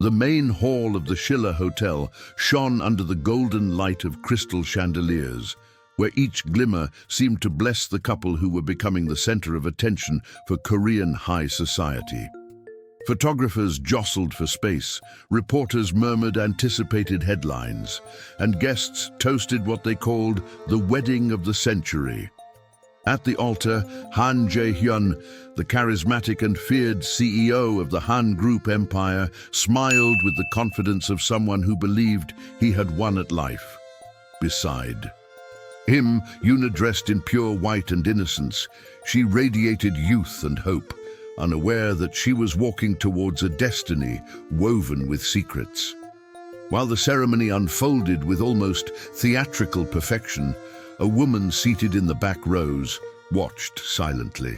The main hall of the Schiller Hotel shone under the golden light of crystal chandeliers, where each glimmer seemed to bless the couple who were becoming the center of attention for Korean high society. Photographers jostled for space, reporters murmured anticipated headlines, and guests toasted what they called the wedding of the century. At the altar, Han Jae-hyun, the charismatic and feared CEO of the Han Group empire, smiled with the confidence of someone who believed he had won at life. Beside him, Yuna dressed in pure white and innocence. She radiated youth and hope, unaware that she was walking towards a destiny woven with secrets. While the ceremony unfolded with almost theatrical perfection, a woman seated in the back rows watched silently.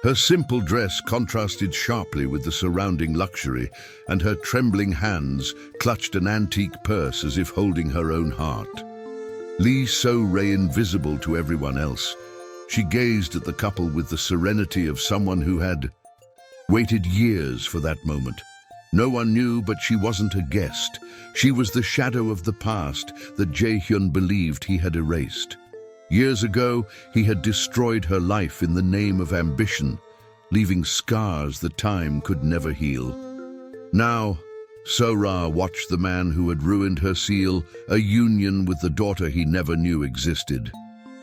Her simple dress contrasted sharply with the surrounding luxury, and her trembling hands clutched an antique purse as if holding her own heart. Lee So-rae invisible to everyone else, she gazed at the couple with the serenity of someone who had waited years for that moment. No one knew, but she wasn't a guest. She was the shadow of the past that Jae-hyun believed he had erased. Years ago, he had destroyed her life in the name of ambition, leaving scars that time could never heal. Now, So-ra watched the man who had ruined her seal a union with the daughter he never knew existed.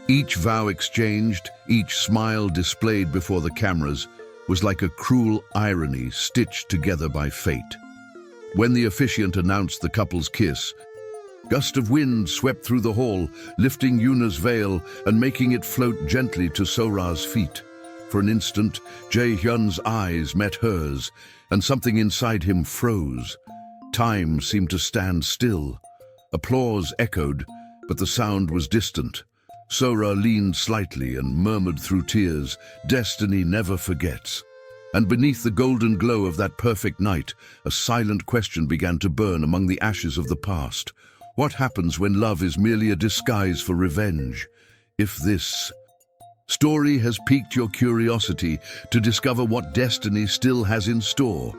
Each vow exchanged, each smile displayed before the cameras, was like a cruel irony stitched together by fate. When the officiant announced the couple's kiss, a gust of wind swept through the hall, lifting Yuna's veil and making it float gently to So-ra's feet. For an instant, Jae-hyun's eyes met hers, and something inside him froze. Time seemed to stand still. Applause echoed, but the sound was distant. So-ra leaned slightly and murmured through tears, "Destiny never forgets." And beneath the golden glow of that perfect night, a silent question began to burn among the ashes of the past. What happens when love is merely a disguise for revenge? If this story has piqued your curiosity to discover what destiny still has in store,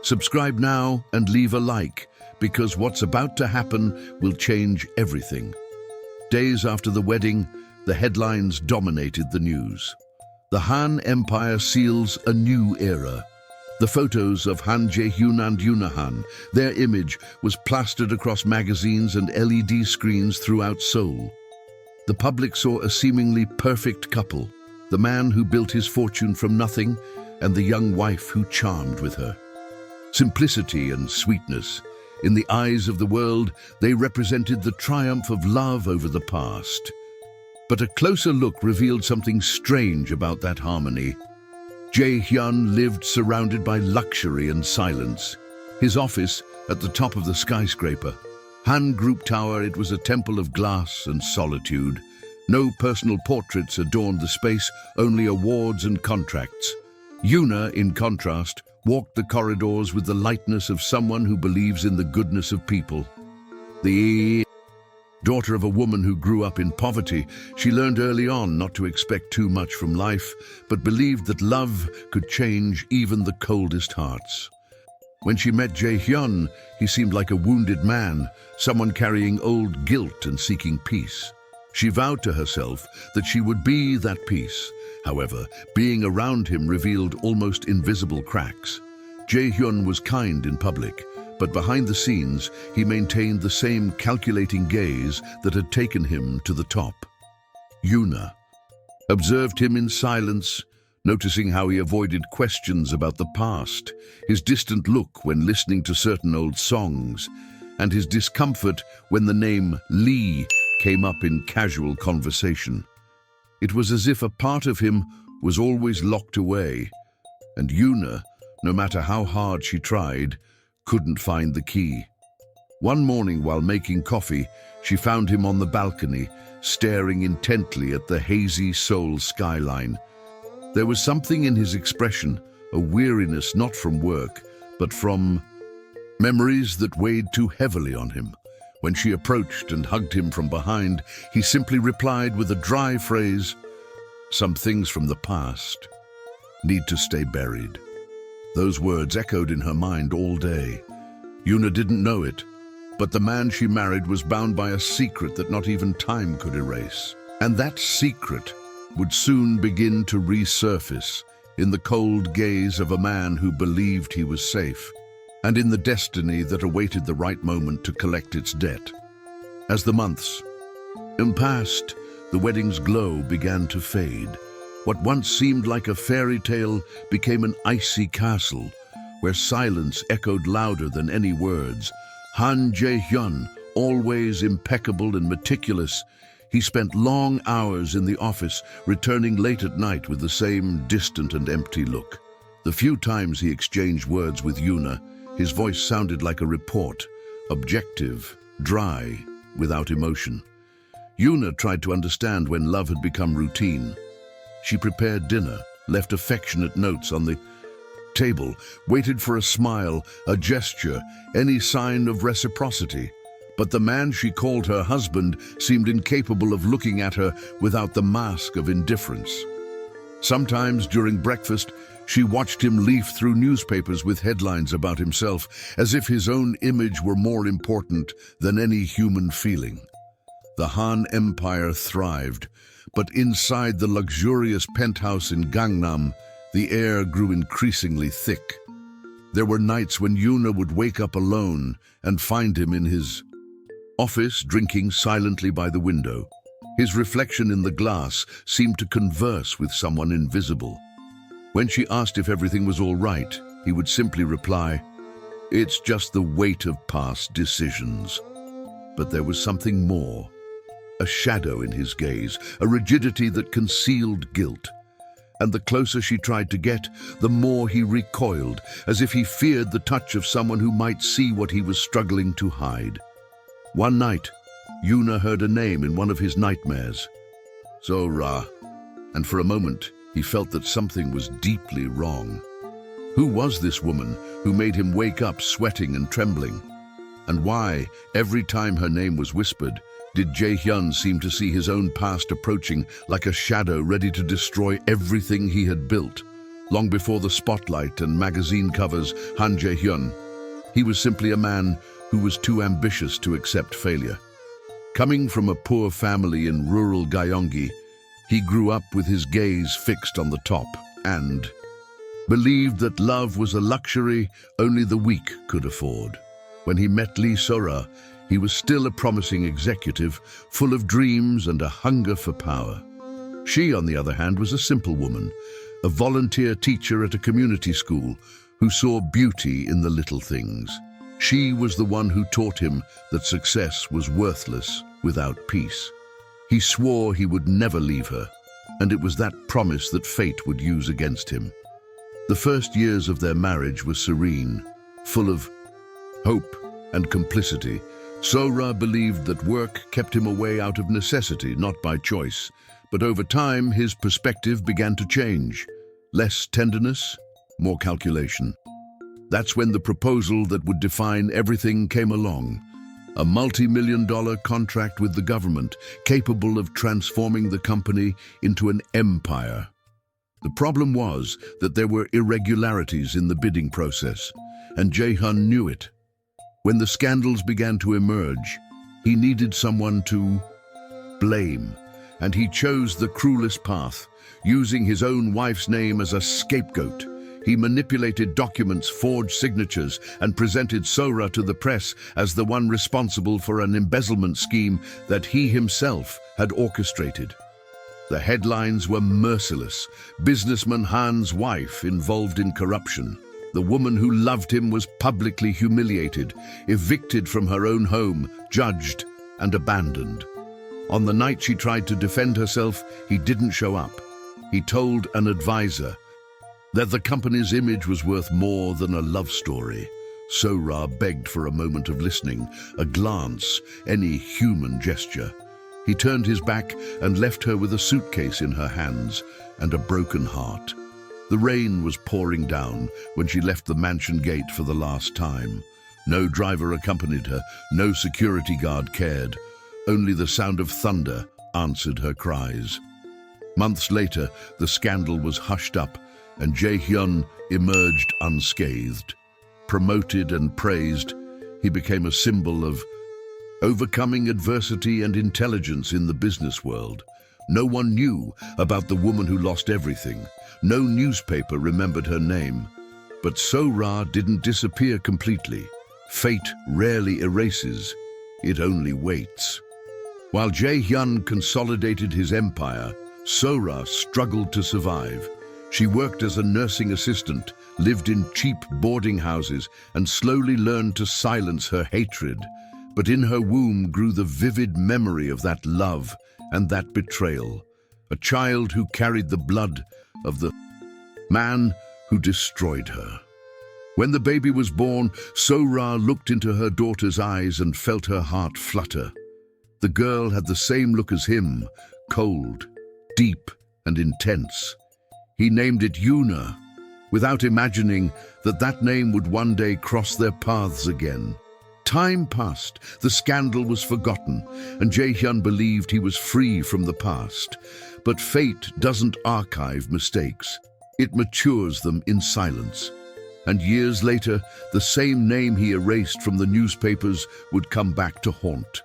subscribe now and leave a like, because what's about to happen will change everything. Days after the wedding, the headlines dominated the news. The Han Empire seals a new era. The photos of Han Jae-hyun and Yuna Han, their image was plastered across magazines and LED screens throughout Seoul. The public saw a seemingly perfect couple, the man who built his fortune from nothing and the young wife who charmed with her. Simplicity and sweetness. In the eyes of the world, they represented the triumph of love over the past. But a closer look revealed something strange about that harmony. Jae-hyun lived surrounded by luxury and silence. His office, at the top of the skyscraper. Han Group Tower, it was a temple of glass and solitude. No personal portraits adorned the space, only awards and contracts. Yuna, in contrast, walked the corridors with the lightness of someone who believes in the goodness of people. The daughter of a woman who grew up in poverty, she learned early on not to expect too much from life, but believed that love could change even the coldest hearts. When she met Jae-hyun, he seemed like a wounded man, someone carrying old guilt and seeking peace. She vowed to herself that she would be that peace. However, being around him revealed almost invisible cracks. Jae-hyun was kind in public, but behind the scenes, he maintained the same calculating gaze that had taken him to the top. Yuna observed him in silence, noticing how he avoided questions about the past, his distant look when listening to certain old songs, and his discomfort when the name Lee came up in casual conversation. It was as if a part of him was always locked away, and Yuna, no matter how hard she tried, couldn't find the key. One morning while making coffee, she found him on the balcony, staring intently at the hazy Seoul skyline. There was something in his expression, a weariness not from work, but from memories that weighed too heavily on him. When she approached and hugged him from behind, he simply replied with a dry phrase, "Some things from the past need to stay buried." Those words echoed in her mind all day. Yuna didn't know it, but the man she married was bound by a secret that not even time could erase. And that secret would soon begin to resurface in the cold gaze of a man who believed he was safe, and in the destiny that awaited the right moment to collect its debt. As the months passed, the wedding's glow began to fade. What once seemed like a fairy tale became an icy castle, where silence echoed louder than any words. Han Jae-hyun, always impeccable and meticulous, he spent long hours in the office, returning late at night with the same distant and empty look. The few times he exchanged words with Yuna, his voice sounded like a report, objective, dry, without emotion. Yuna tried to understand when love had become routine. She prepared dinner, left affectionate notes on the table, waited for a smile, a gesture, any sign of reciprocity. But the man she called her husband seemed incapable of looking at her without the mask of indifference. Sometimes during breakfast, she watched him leaf through newspapers with headlines about himself, as if his own image were more important than any human feeling. The Han Empire thrived, but inside the luxurious penthouse in Gangnam, the air grew increasingly thick. There were nights when Yuna would wake up alone and find him in his office, drinking silently by the window. His reflection in the glass seemed to converse with someone invisible. When she asked if everything was all right, he would simply reply, "It's just the weight of past decisions." But there was something more. A shadow in his gaze, a rigidity that concealed guilt. And the closer she tried to get, the more he recoiled, as if he feared the touch of someone who might see what he was struggling to hide. One night, Yuna heard a name in one of his nightmares, Zora, and for a moment he felt that something was deeply wrong. Who was this woman who made him wake up sweating and trembling? And why, every time her name was whispered, did Jae-hyun seem to see his own past approaching like a shadow ready to destroy everything he had built? Long before the spotlight and magazine covers, Han Jae-hyun, he was simply a man who was too ambitious to accept failure. Coming from a poor family in rural Gyeonggi, he grew up with his gaze fixed on the top and believed that love was a luxury only the weak could afford. When he met Lee Sora, he was still a promising executive, full of dreams and a hunger for power. She, on the other hand, was a simple woman, a volunteer teacher at a community school who saw beauty in the little things. She was the one who taught him that success was worthless without peace. He swore he would never leave her, and it was that promise that fate would use against him. The first years of their marriage were serene, full of hope and complicity. Sora believed that work kept him away out of necessity, not by choice. But over time, his perspective began to change. Less tenderness, more calculation. That's when the proposal that would define everything came along. A multi-million-dollar contract with the government, capable of transforming the company into an empire. The problem was that there were irregularities in the bidding process, and Jae-hyun knew it. When the scandals began to emerge, he needed someone to blame, and he chose the cruelest path, using his own wife's name as a scapegoat. He manipulated documents, forged signatures, and presented Sora to the press as the one responsible for an embezzlement scheme that he himself had orchestrated. The headlines were merciless. Businessman Han's wife involved in corruption. The woman who loved him was publicly humiliated, evicted from her own home, judged and abandoned. On the night she tried to defend herself, he didn't show up. He told an advisor that the company's image was worth more than a love story. Sora begged for a moment of listening, a glance, any human gesture. He turned his back and left her with a suitcase in her hands and a broken heart. The rain was pouring down when she left the mansion gate for the last time. No driver accompanied her, no security guard cared. Only the sound of thunder answered her cries. Months later, the scandal was hushed up, and Jae-hyun emerged unscathed. Promoted and praised, He became a symbol of overcoming adversity and intelligence in the business world. No one knew about the woman who lost everything. No newspaper remembered her name. But So-ra didn't disappear completely. Fate rarely erases, it only waits. While Jae-hyun consolidated his empire, So-ra struggled to survive. She worked as a nursing assistant, lived in cheap boarding houses, and slowly learned to silence her hatred. But in her womb grew the vivid memory of that love and that betrayal. A child who carried the blood of the man who destroyed her. When the baby was born, So-ra looked into her daughter's eyes and felt her heart flutter. The girl had the same look as him, cold, deep, and intense. He named it Yuna, without imagining that that name would one day cross their paths again. Time passed, the scandal was forgotten, and Jae-hyun believed he was free from the past. But fate doesn't archive mistakes. It matures them in silence. And years later, the same name he erased from the newspapers would come back to haunt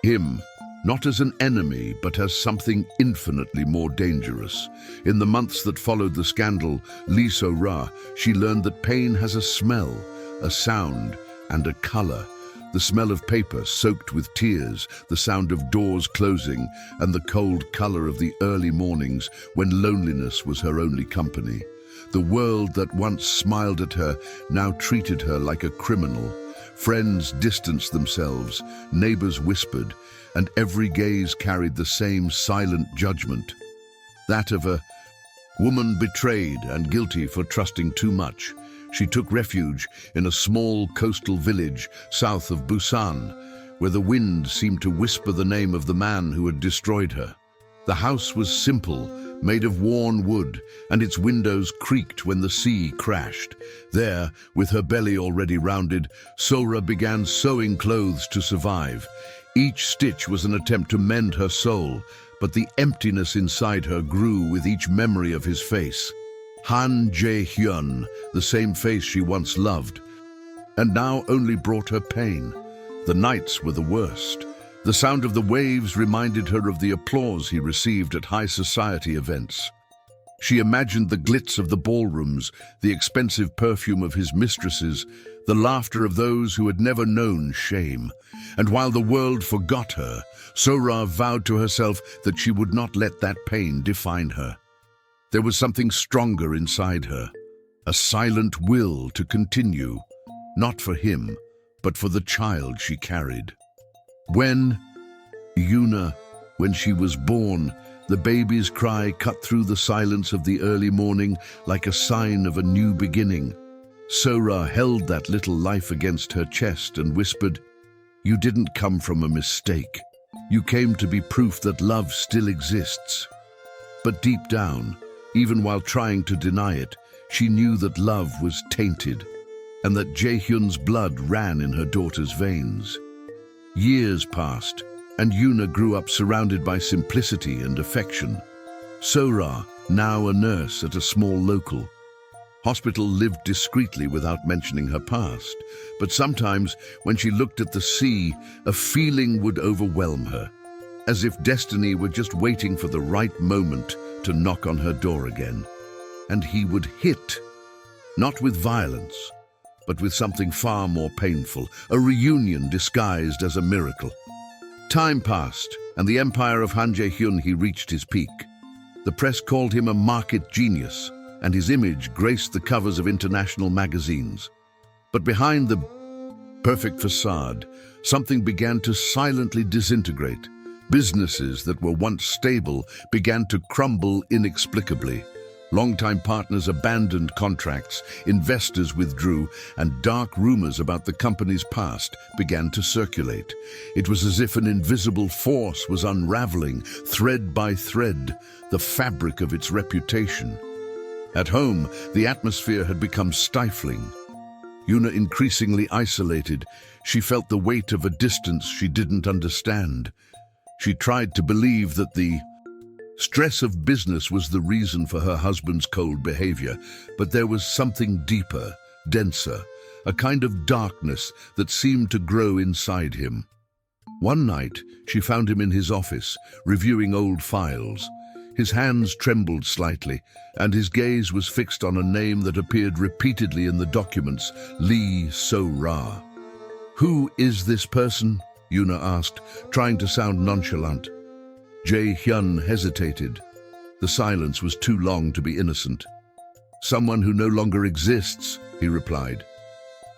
him, not as an enemy, but as something infinitely more dangerous. In the months that followed the scandal, Lee So-ra, she learned that pain has a smell, a sound, and a color. The smell of paper soaked with tears, the sound of doors closing, and the cold color of the early mornings when loneliness was her only company. The world that once smiled at her now treated her like a criminal. Friends distanced themselves, neighbors whispered, and every gaze carried the same silent judgment. That of a woman betrayed and guilty for trusting too much. She took refuge in a small coastal village south of Busan, where the wind seemed to whisper the name of the man who had destroyed her. The house was simple, made of worn wood, and its windows creaked when the sea crashed. There, with her belly already rounded, So-ra began sewing clothes to survive. Each stitch was an attempt to mend her soul, but the emptiness inside her grew with each memory of his face. Han Jae-hyun, the same face she once loved, and now only brought her pain. The nights were the worst. The sound of the waves reminded her of the applause he received at high society events. She imagined the glitz of the ballrooms, the expensive perfume of his mistresses, the laughter of those who had never known shame. And while the world forgot her, So-ra vowed to herself that she would not let that pain define her. There was something stronger inside her, a silent will to continue, not for him, but for the child she carried. When she was born, the baby's cry cut through the silence of the early morning like a sign of a new beginning. So-ra held that little life against her chest and whispered, "You didn't come from a mistake. You came to be proof that love still exists." But deep down, even while trying to deny it, she knew that love was tainted, and that Jae-hyun's blood ran in her daughter's veins. Years passed, and Yuna grew up surrounded by simplicity and affection. So-ra, now a nurse at a small local hospital, lived discreetly without mentioning her past. But sometimes, when she looked at the sea, a feeling would overwhelm her, as if destiny were just waiting for the right moment to knock on her door again. And he would hit, not with violence, but with something far more painful, a reunion disguised as a miracle. Time passed, and the empire of Han Jae-hyun he reached his peak. The press called him a market genius, and his image graced the covers of international magazines. But behind the perfect facade, something began to silently disintegrate. Businesses that were once stable began to crumble inexplicably. Longtime partners abandoned contracts, investors withdrew, and dark rumors about the company's past began to circulate. It was as if an invisible force was unraveling, thread by thread, the fabric of its reputation. At home, the atmosphere had become stifling. Yuna increasingly isolated, she felt the weight of a distance she didn't understand. She tried to believe that the stress of business was the reason for her husband's cold behavior, but there was something deeper, denser, a kind of darkness that seemed to grow inside him. One night, she found him in his office, reviewing old files. His hands trembled slightly, and his gaze was fixed on a name that appeared repeatedly in the documents, Lee So-ra. "Who is this person?" Yuna asked, trying to sound nonchalant. Jae-hyun hesitated. The silence was too long to be innocent. "Someone who no longer exists," he replied,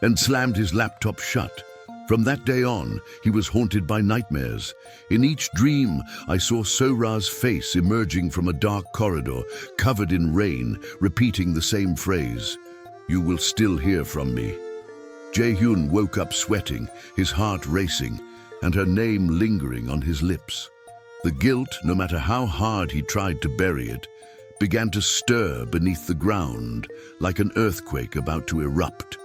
and slammed his laptop shut. From that day on, he was haunted by nightmares. In each dream, I saw So-ra's face emerging from a dark corridor, covered in rain, repeating the same phrase, "You will still hear from me." Jae-hyun woke up sweating, his heart racing, and her name lingering on his lips. The guilt, no matter how hard he tried to bury it, began to stir beneath the ground like an earthquake about to erupt.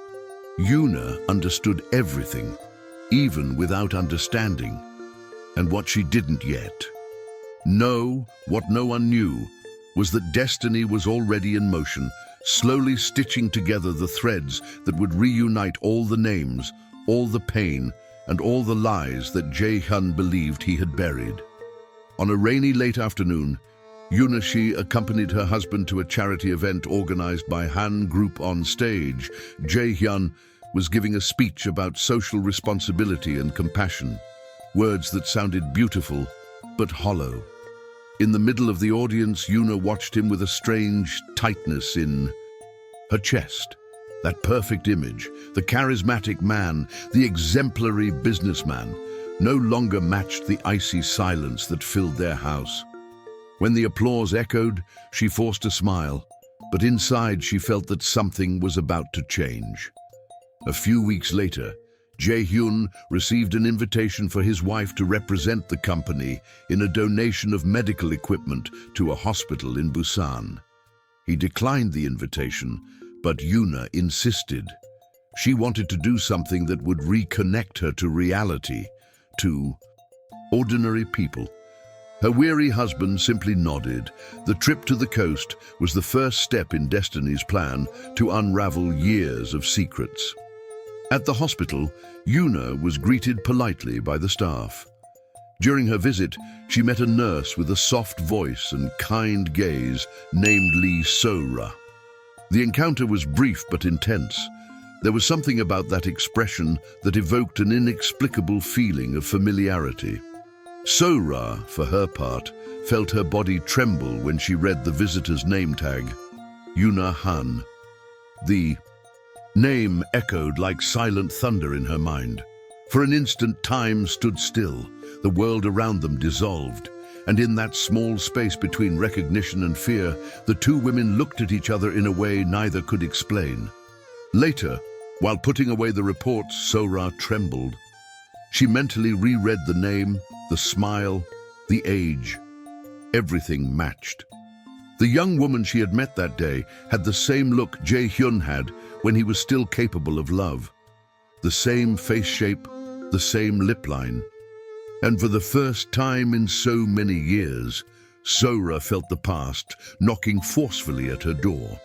Yuna understood everything, even without understanding, and what she didn't yet know, what no one knew, was that destiny was already in motion, slowly stitching together the threads that would reunite all the names, all the pain, and all the lies that Jae-hyun believed he had buried. On a rainy late afternoon, Yuna accompanied her husband to a charity event organized by Han Group on stage. Jae-hyun was giving a speech about social responsibility and compassion, words that sounded beautiful but hollow. In the middle of the audience, Yuna watched him with a strange tightness in her chest. That perfect image, the charismatic man, the exemplary businessman, no longer matched the icy silence that filled their house. When the applause echoed, she forced a smile, but inside she felt that something was about to change. A few weeks later, Jae-hyun received an invitation for his wife to represent the company in a donation of medical equipment to a hospital in Busan. He declined the invitation, but Yuna insisted. She wanted to do something that would reconnect her to reality, to ordinary people. Her weary husband simply nodded. The trip to the coast was the first step in Destiny's plan to unravel years of secrets. At the hospital, Yuna was greeted politely by the staff. During her visit, she met a nurse with a soft voice and kind gaze named Lee So-ra. The encounter was brief but intense. There was something about that expression that evoked an inexplicable feeling of familiarity. So-ra, for her part, felt her body tremble when she read the visitor's name tag, Yuna Han. The name echoed like silent thunder in her mind. For an instant, time stood still. The world around them dissolved, and in that small space between recognition and fear, the two women looked at each other in a way neither could explain. Later, while putting away the reports, So-ra trembled. She mentally reread the name, the smile, the age. Everything matched. The young woman she had met that day had the same look Jae-hyun had when he was still capable of love. The same face shape, the same lip line. And for the first time in so many years, So-ra felt the past knocking forcefully at her door.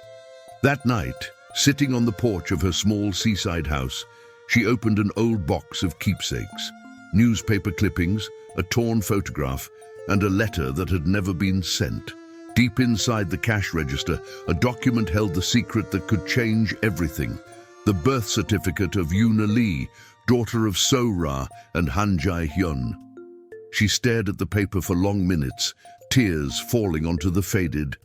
That night, sitting on the porch of her small seaside house, she opened an old box of keepsakes, newspaper clippings, a torn photograph, and a letter that had never been sent. Deep inside the cash register, a document held the secret that could change everything. The birth certificate of Yuna Lee, daughter of So-ra and Han Jae-hyun. She stared at the paper for long minutes, tears falling onto the faded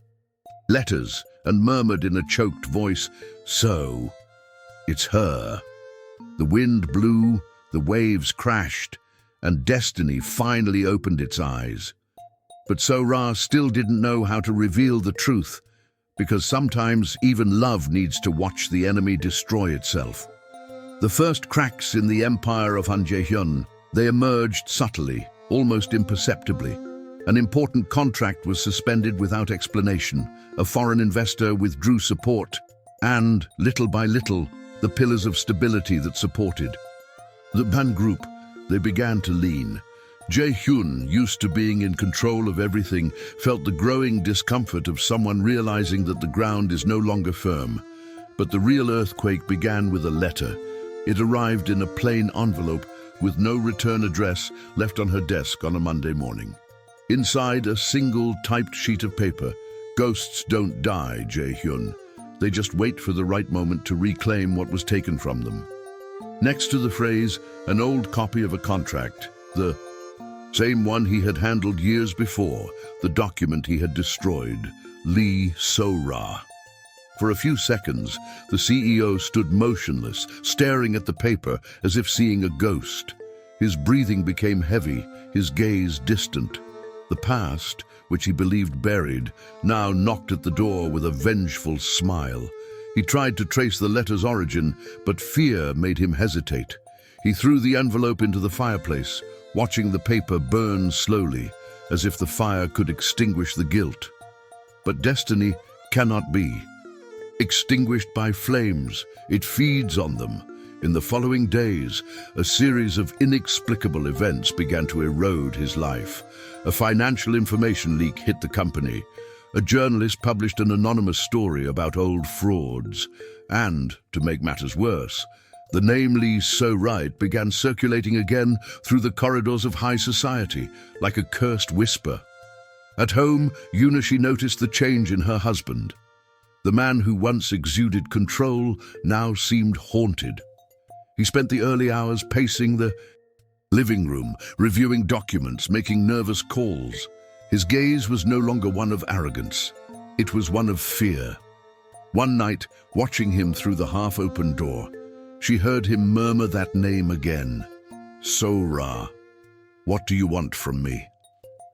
letters, and murmured in a choked voice, "So, it's her." The wind blew, the waves crashed, and destiny finally opened its eyes. But So-ra still didn't know how to reveal the truth, because sometimes even love needs to watch the enemy destroy itself. The first cracks in the empire of Han Jae-hyun, they emerged subtly, almost imperceptibly. An important contract was suspended without explanation. A foreign investor withdrew support, and, little by little, the pillars of stability that supported the Han Group, they began to lean. Jae-hyun, used to being in control of everything, felt the growing discomfort of someone realizing that the ground is no longer firm. But the real earthquake began with a letter. It arrived in a plain envelope with no return address, left on her desk on a Monday morning. Inside, a single typed sheet of paper. Ghosts don't die, Jae-hyun. They just wait for the right moment to reclaim what was taken from them. Next to the phrase, an old copy of a contract, the same one he had handled years before, the document he had destroyed, Lee So-ra. For a few seconds, the CEO stood motionless, staring at the paper as if seeing a ghost. His breathing became heavy, his gaze distant. The past, which he believed buried, now knocked at the door with a vengeful smile. He tried to trace the letter's origin, but fear made him hesitate. He threw the envelope into the fireplace, watching the paper burn slowly, as if the fire could extinguish the guilt. But destiny cannot be extinguished by flames. It feeds on them. In the following days, a series of inexplicable events began to erode his life. A financial information leak hit the company. A journalist published an anonymous story about old frauds. And, to make matters worse, the name Lee So-ra began circulating again through the corridors of high society, like a cursed whisper. At home, Yuna noticed the change in her husband. The man who once exuded control now seemed haunted. He spent the early hours pacing the living room, reviewing documents, making nervous calls. His gaze was no longer one of arrogance. It was one of fear. One night, watching him through the half-open door, she heard him murmur that name again. So-ra. What do you want from me?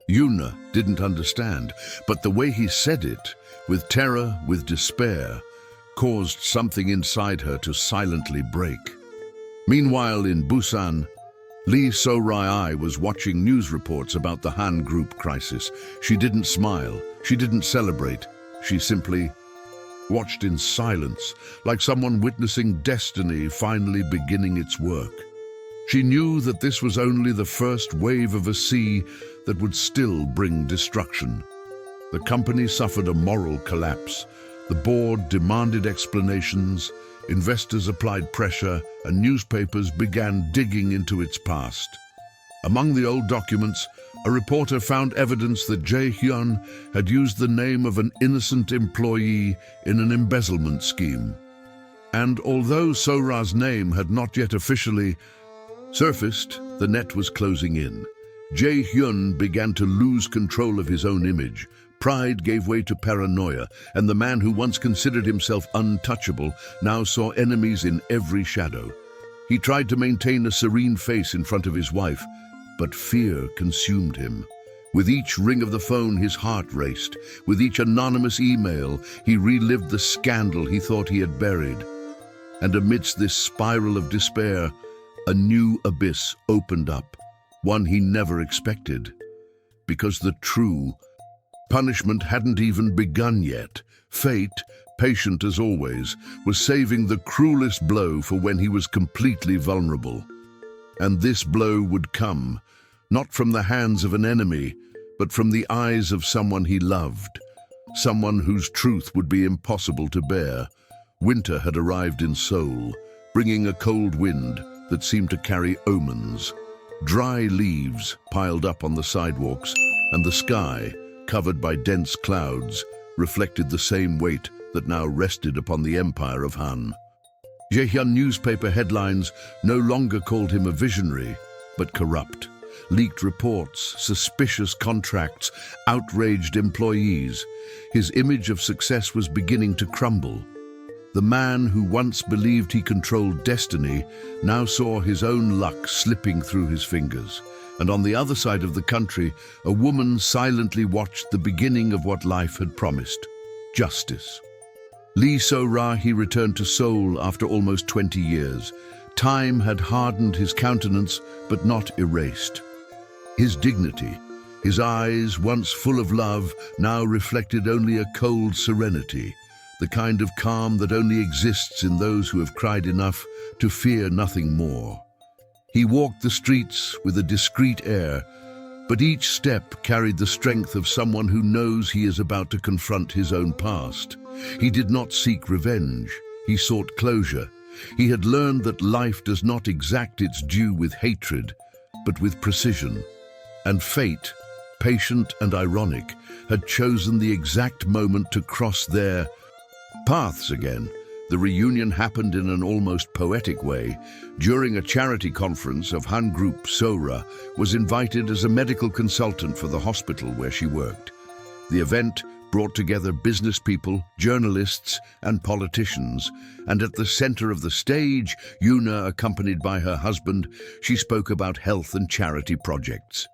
Yuna didn't understand, but the way he said it, with terror, with despair, caused something inside her to silently break. Meanwhile, in Busan, Lee So-ra was watching news reports about the Han Group crisis. She didn't smile, she didn't celebrate, she simply watched in silence, like someone witnessing destiny finally beginning its work. She knew that this was only the first wave of a sea that would still bring destruction. The company suffered a moral collapse. The board demanded explanations, investors applied pressure, and newspapers began digging into its past. Among the old documents, a reporter found evidence that Jae-hyun had used the name of an innocent employee in an embezzlement scheme. And although So-ra's name had not yet officially surfaced, the net was closing in. Jae-hyun began to lose control of his own image. Pride gave way to paranoia, and the man who once considered himself untouchable now saw enemies in every shadow. He tried to maintain a serene face in front of his wife, but fear consumed him. With each ring of the phone, his heart raced. With each anonymous email, he relived the scandal he thought he had buried. And amidst this spiral of despair, a new abyss opened up, one he never expected. Because the true punishment hadn't even begun yet. Fate, patient as always, was saving the cruelest blow for when he was completely vulnerable. And this blow would come, not from the hands of an enemy, but from the eyes of someone he loved, someone whose truth would be impossible to bear. Winter had arrived in Seoul, bringing a cold wind that seemed to carry omens. Dry leaves piled up on the sidewalks, and the sky, covered by dense clouds, reflected the same weight that now rested upon the empire of Han. Jae-hyun newspaper headlines no longer called him a visionary, but corrupt. Leaked reports, suspicious contracts, outraged employees. His image of success was beginning to crumble. The man who once believed he controlled destiny now saw his own luck slipping through his fingers. And on the other side of the country, a woman silently watched the beginning of what life had promised: justice. Lee So-ra returned to Seoul after almost 20 years. Time had hardened his countenance, but not erased. His dignity, his eyes, once full of love, now reflected only a cold serenity, the kind of calm that only exists in those who have cried enough to fear nothing more. He walked the streets with a discreet air, but each step carried the strength of someone who knows he is about to confront his own past. He did not seek revenge. He sought closure. He had learned that life does not exact its due with hatred, but with precision. And fate, patient and ironic, had chosen the exact moment to cross their paths again. The reunion happened in an almost poetic way. During a charity conference of Han Group, Sora was invited as a medical consultant for the hospital where she worked. The event brought together business people, journalists, and politicians, and at the center of the stage, Yuna, accompanied by her husband, she spoke about health and charity projects.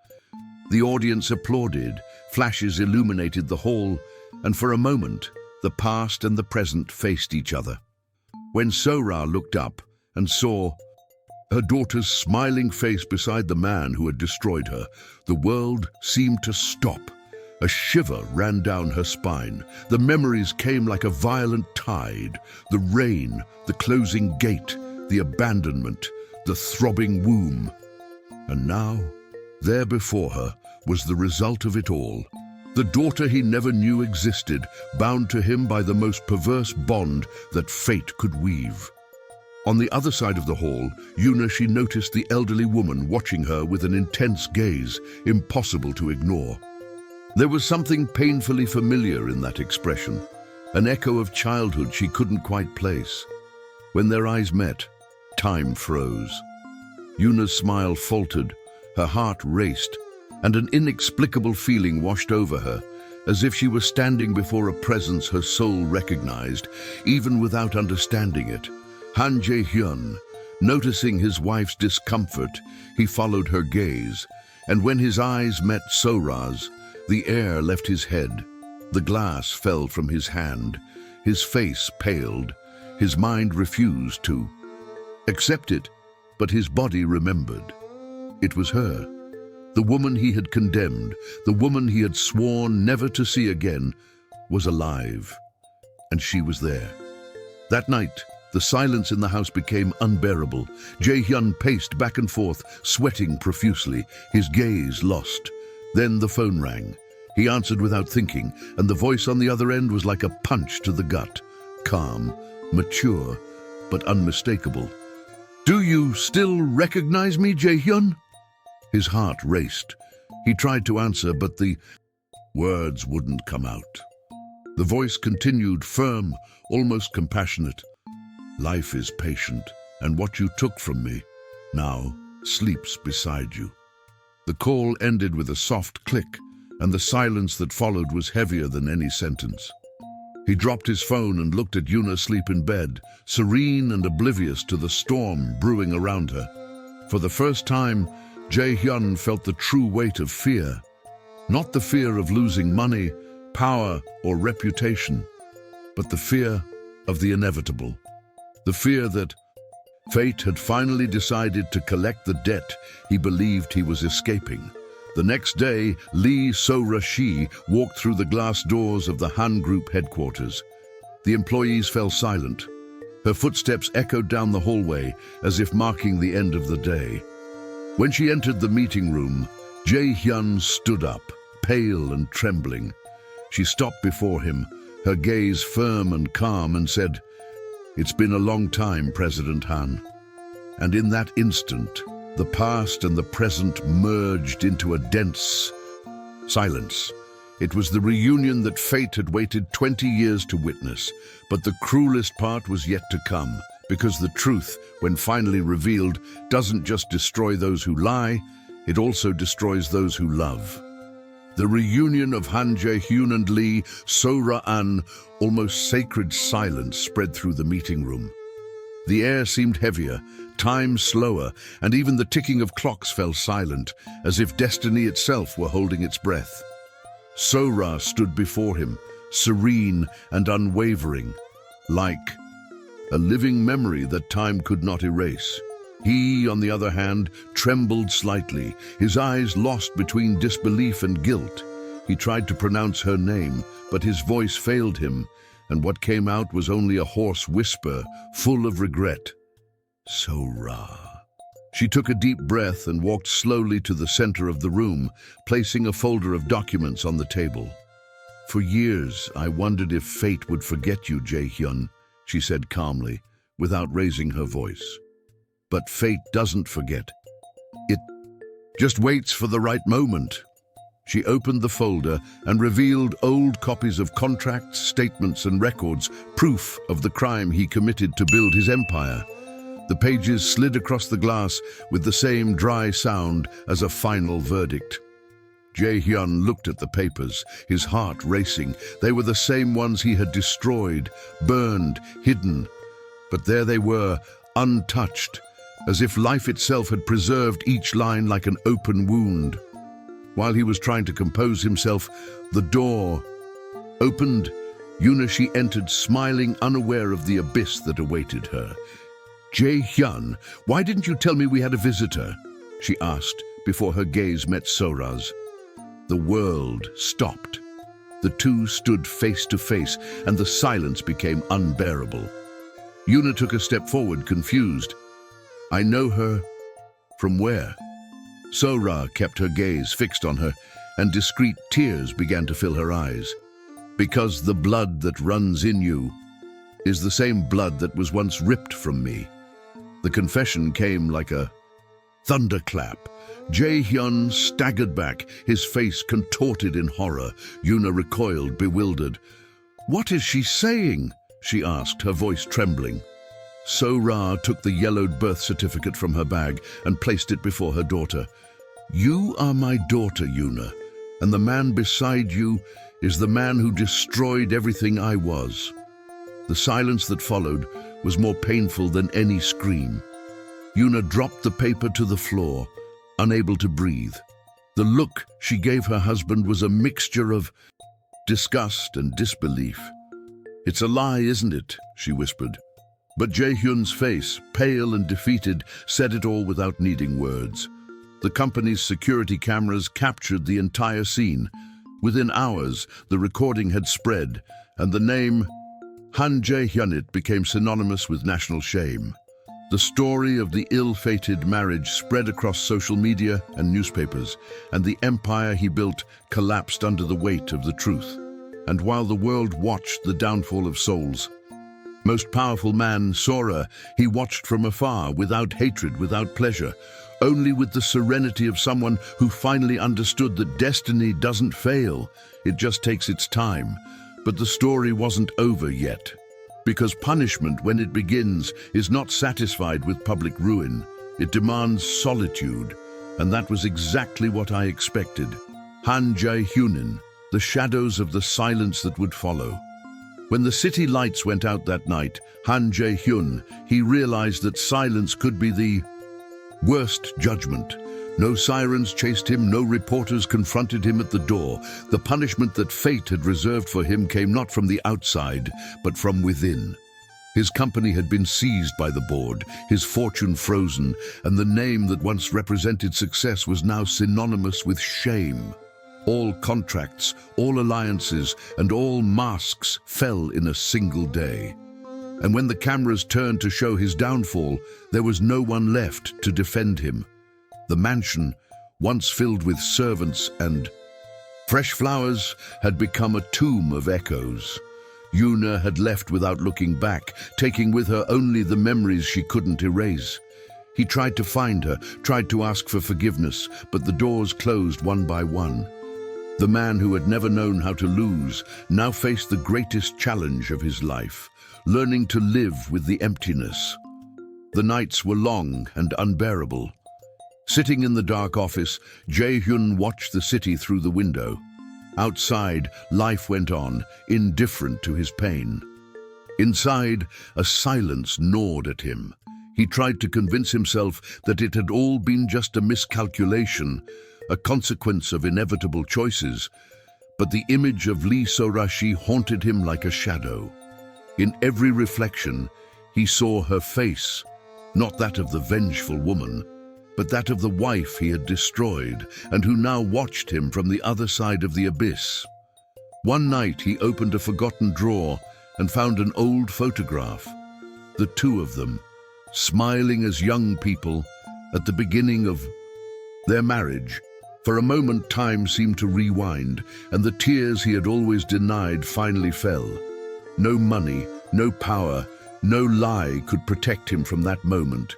The audience applauded, flashes illuminated the hall, and for a moment, the past and the present faced each other. When Sora looked up and saw her daughter's smiling face beside the man who had destroyed her, the world seemed to stop. A shiver ran down her spine. The memories came like a violent tide. The rain, the closing gate, the abandonment, the throbbing womb. And now, there before her, was the result of it all. The daughter he never knew existed, bound to him by the most perverse bond that fate could weave. On the other side of the hall, Yuna, she noticed the elderly woman watching her with an intense gaze, impossible to ignore. There was something painfully familiar in that expression, an echo of childhood she couldn't quite place. When their eyes met, time froze. Yuna's smile faltered, her heart raced, and an inexplicable feeling washed over her, as if she were standing before a presence her soul recognized, even without understanding it. Han Jae-hyun, noticing his wife's discomfort, he followed her gaze, and when his eyes met Sora's, the air left his head. The glass fell from his hand. His face paled. His mind refused to accept it, but his body remembered. It was her. The woman he had condemned, the woman he had sworn never to see again, was alive, and she was there. That night, the silence in the house became unbearable. Jae-hyun paced back and forth, sweating profusely, his gaze lost. Then the phone rang. He answered without thinking, and the voice on the other end was like a punch to the gut. Calm, mature, but unmistakable. "Do you still recognize me, Jae-hyun?" His heart raced. He tried to answer, but the words wouldn't come out. The voice continued, firm, almost compassionate. "Life is patient, and what you took from me now sleeps beside you." The call ended with a soft click, and the silence that followed was heavier than any sentence. He dropped his phone and looked at Yuna asleep in bed, serene and oblivious to the storm brewing around her. For the first time, Jae-hyun felt the true weight of fear. Not the fear of losing money, power, or reputation, but the fear of the inevitable. The fear that fate had finally decided to collect the debt he believed he was escaping. The next day, Lee So-ra-shi walked through the glass doors of the Han Group headquarters. The employees fell silent. Her footsteps echoed down the hallway as if marking the end of the day. When she entered the meeting room, Jae-hyun stood up, pale and trembling. She stopped before him, her gaze firm and calm, and said, "It's been a long time, President Han." And in that instant, the past and the present merged into a dense silence. It was the reunion that fate had waited 20 years to witness, but the cruelest part was yet to come, because the truth, when finally revealed, doesn't just destroy those who lie, it also destroys those who love. The reunion of Han Jae-hyun and Lee So-ra-an, almost sacred silence spread through the meeting room. The air seemed heavier, time slower, and even the ticking of clocks fell silent, as if destiny itself were holding its breath. So-ra stood before him, serene and unwavering, like a living memory that time could not erase. He, on the other hand, trembled slightly, his eyes lost between disbelief and guilt. He tried to pronounce her name, but his voice failed him, and what came out was only a hoarse whisper, full of regret. So-ra. She took a deep breath and walked slowly to the center of the room, placing a folder of documents on the table. "For years, I wondered if fate would forget you, Jae-hyun," she said calmly, without raising her voice. But fate doesn't forget. It just waits for the right moment. She opened the folder and revealed old copies of contracts, statements, and records, proof of the crime he committed to build his empire. The pages slid across the glass with the same dry sound as a final verdict. Jae-hyun looked at the papers, his heart racing. They were the same ones he had destroyed, burned, hidden. But there they were, untouched, as if life itself had preserved each line like an open wound. While he was trying to compose himself, the door opened. Yuna, she entered, smiling, unaware of the abyss that awaited her. Jae-hyun, why didn't you tell me we had a visitor? She asked before her gaze met Sora's. The world stopped. The two stood face to face, and the silence became unbearable. Yuna took a step forward, confused. I know her. From where? Sora kept her gaze fixed on her, and discreet tears began to fill her eyes. Because the blood that runs in you is the same blood that was once ripped from me. The confession came like a thunderclap. Jae-hyun staggered back, his face contorted in horror. Yuna recoiled, bewildered. What is she saying? She asked, her voice trembling. Sora took the yellowed birth certificate from her bag and placed it before her daughter. You are my daughter, Yuna, and the man beside you is the man who destroyed everything I was. The silence that followed was more painful than any scream. Yuna dropped the paper to the floor, unable to breathe. The look she gave her husband was a mixture of disgust and disbelief. It's a lie, isn't it? She whispered. But Jae-hyun's face, pale and defeated, said it all without needing words. The company's security cameras captured the entire scene. Within hours, the recording had spread, and the name Han Jae-hyunit became synonymous with national shame. The story of the ill-fated marriage spread across social media and newspapers, and the empire he built collapsed under the weight of the truth. And while the world watched the downfall of Seoul's most powerful man, Sora, he watched from afar, without hatred, without pleasure, only with the serenity of someone who finally understood that destiny doesn't fail, it just takes its time. But the story wasn't over yet. Because punishment, when it begins, is not satisfied with public ruin. It demands solitude, and that was exactly what I expected. Han Jae-hyunin, the shadows of the silence that would follow. When the city lights went out that night, Han Jae-hyun, he realized that silence could be the worst judgment. No sirens chased him, no reporters confronted him at the door. The punishment that fate had reserved for him came not from the outside, but from within. His company had been seized by the board, his fortune frozen, and the name that once represented success was now synonymous with shame. All contracts, all alliances, and all masks fell in a single day. And when the cameras turned to show his downfall, there was no one left to defend him. The mansion, once filled with servants and fresh flowers, had become a tomb of echoes. Yuna had left without looking back, taking with her only the memories she couldn't erase. He tried to find her, tried to ask for forgiveness, but the doors closed one by one. The man who had never known how to lose now faced the greatest challenge of his life, learning to live with the emptiness. The nights were long and unbearable. Sitting in the dark office, Jae-hyun watched the city through the window. Outside, life went on, indifferent to his pain. Inside, a silence gnawed at him. He tried to convince himself that it had all been just a miscalculation, a consequence of inevitable choices, but the image of Lee So-rashi haunted him like a shadow. In every reflection, he saw her face, not that of the vengeful woman, but that of the wife he had destroyed and who now watched him from the other side of the abyss. One night he opened a forgotten drawer and found an old photograph, the two of them, smiling as young people at the beginning of their marriage. For a moment, time seemed to rewind, and the tears he had always denied finally fell. No money, no power, No lie could protect him from that moment.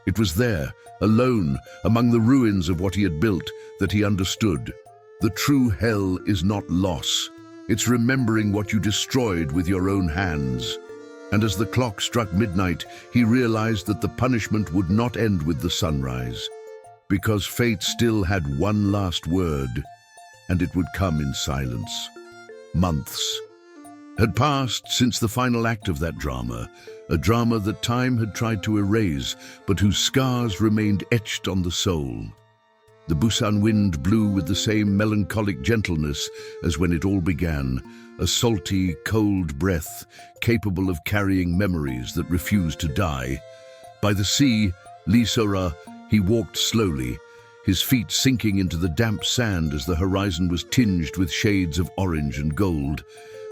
It was there, alone, among the ruins of what he had built, that he understood. The true hell is not loss. It's remembering what you destroyed with your own hands. And as the clock struck midnight, he realized that the punishment would not end with the sunrise, because fate still had one last word, and it would come in silence. Months had passed since the final act of that drama, a drama that time had tried to erase, but whose scars remained etched on the soul. The Busan wind blew with the same melancholic gentleness as when it all began, a salty, cold breath capable of carrying memories that refused to die. By the sea, Lee Sora, he walked slowly, his feet sinking into the damp sand as the horizon was tinged with shades of orange and gold.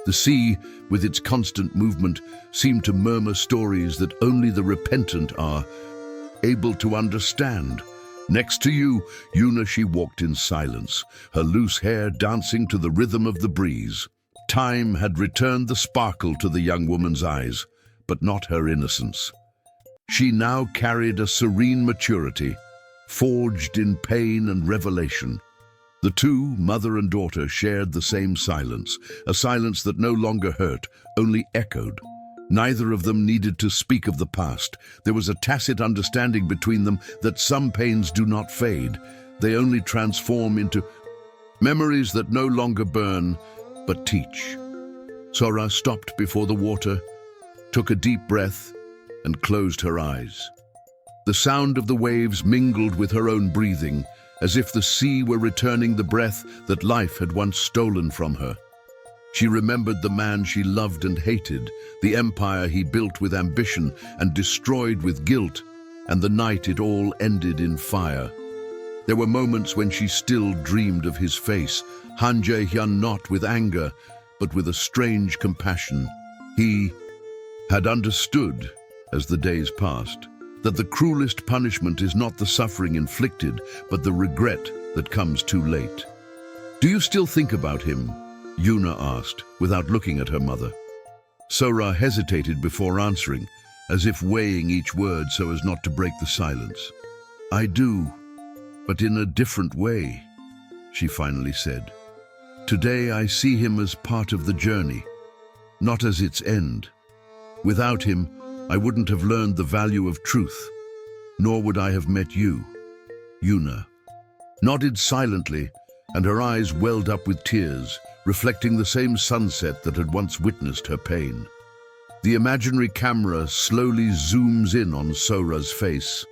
The sea, with its constant movement, seemed to murmur stories that only the repentant are able to understand. Next to you, Yuna, she walked in silence, her loose hair dancing to the rhythm of the breeze. Time had returned the sparkle to the young woman's eyes, but not her innocence. She now carried a serene maturity, forged in pain and revelation. The two, mother and daughter, shared the same silence, a silence that no longer hurt, only echoed. Neither of them needed to speak of the past. There was a tacit understanding between them that some pains do not fade. They only transform into memories that no longer burn, but teach. Sora stopped before the water, took a deep breath, and closed her eyes. The sound of the waves mingled with her own breathing, as if the sea were returning the breath that life had once stolen from her. She remembered the man she loved and hated, the empire he built with ambition and destroyed with guilt, and the night it all ended in fire. There were moments when she still dreamed of his face, Han Jae-hyun, not with anger, but with a strange compassion. He had understood, as the days passed, that the cruelest punishment is not the suffering inflicted, but the regret that comes too late. "Do you still think about him?" Yuna asked, without looking at her mother. Sora hesitated before answering, as if weighing each word so as not to break the silence. "I do, but in a different way," she finally said. "Today I see him as part of the journey, not as its end. Without him, I wouldn't have learned the value of truth, nor would I have met you." Yuna nodded silently, and her eyes welled up with tears, reflecting the same sunset that had once witnessed her pain. The imaginary camera slowly zooms in on Sora's face,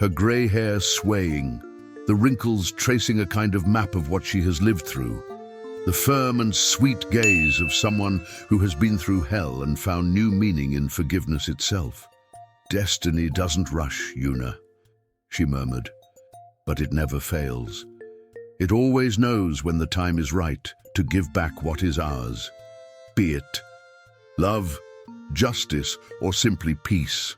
her grey hair swaying, the wrinkles tracing a kind of map of what she has lived through. The firm and sweet gaze of someone who has been through hell and found new meaning in forgiveness itself. "Destiny doesn't rush, Yuna," she murmured, "but it never fails. It always knows when the time is right to give back what is ours, be it love, justice, or simply peace."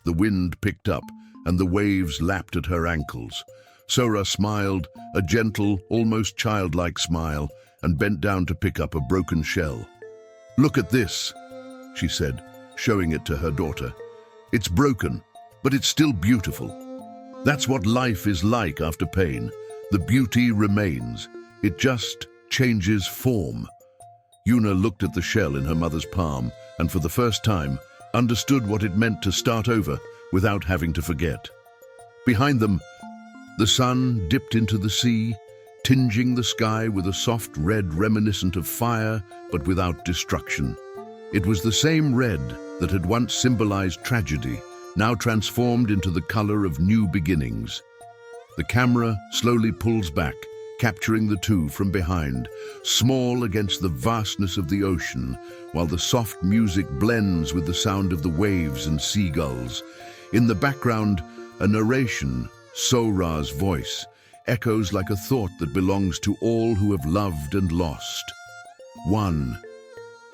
The wind picked up, and the waves lapped at her ankles. Sora smiled, a gentle, almost childlike smile, and bent down to pick up a broken shell. "Look at this," she said, showing it to her daughter. "It's broken, but it's still beautiful. That's what life is like after pain. The beauty remains. It just changes form." Yuna looked at the shell in her mother's palm, and for the first time, understood what it meant to start over without having to forget. Behind them, the sun dipped into the sea, tinging the sky with a soft red reminiscent of fire, but without destruction. It was the same red that had once symbolized tragedy, now transformed into the color of new beginnings. The camera slowly pulls back, capturing the two from behind, small against the vastness of the ocean, while the soft music blends with the sound of the waves and seagulls. In the background, a narration, Sora's voice, echoes like a thought that belongs to all who have loved and lost. "One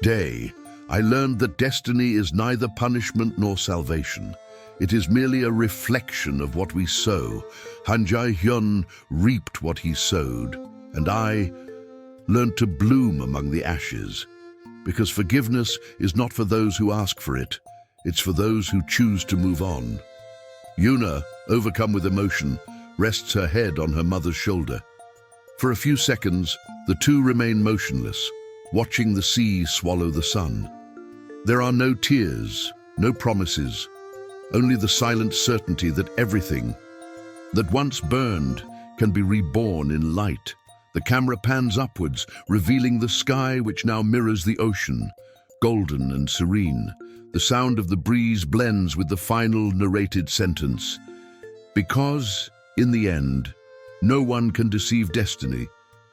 day, I learned that destiny is neither punishment nor salvation. It is merely a reflection of what we sow. Han Jae-hyun reaped what he sowed, and I learned to bloom among the ashes. Because forgiveness is not for those who ask for it. It's for those who choose to move on. Yuna, overcome with emotion, rests her head on her mother's shoulder. For a few seconds, the two remain motionless, watching the sea swallow the sun. There are no tears, no promises, only the silent certainty that everything that once burned can be reborn in light. The camera pans upwards, revealing the sky which now mirrors the ocean, golden and serene. The sound of the breeze blends with the final narrated sentence. Because, in the end, no one can deceive destiny.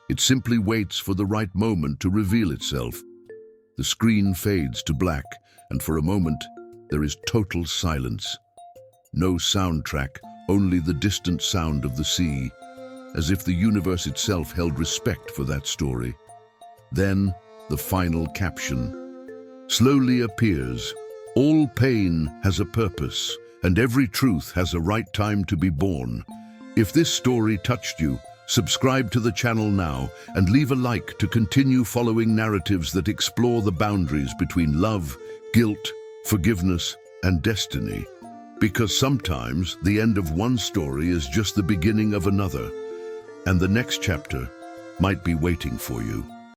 It simply waits for the right moment to reveal itself. The screen fades to black, and for a moment, there is total silence. No soundtrack, only the distant sound of the sea, as if the universe itself held respect for that story. Then, the final caption slowly appears. All pain has a purpose, and every truth has a right time to be born. If this story touched you, subscribe to the channel now and leave a like to continue following narratives that explore the boundaries between love, guilt, forgiveness, and destiny. Because sometimes the end of one story is just the beginning of another, and the next chapter might be waiting for you.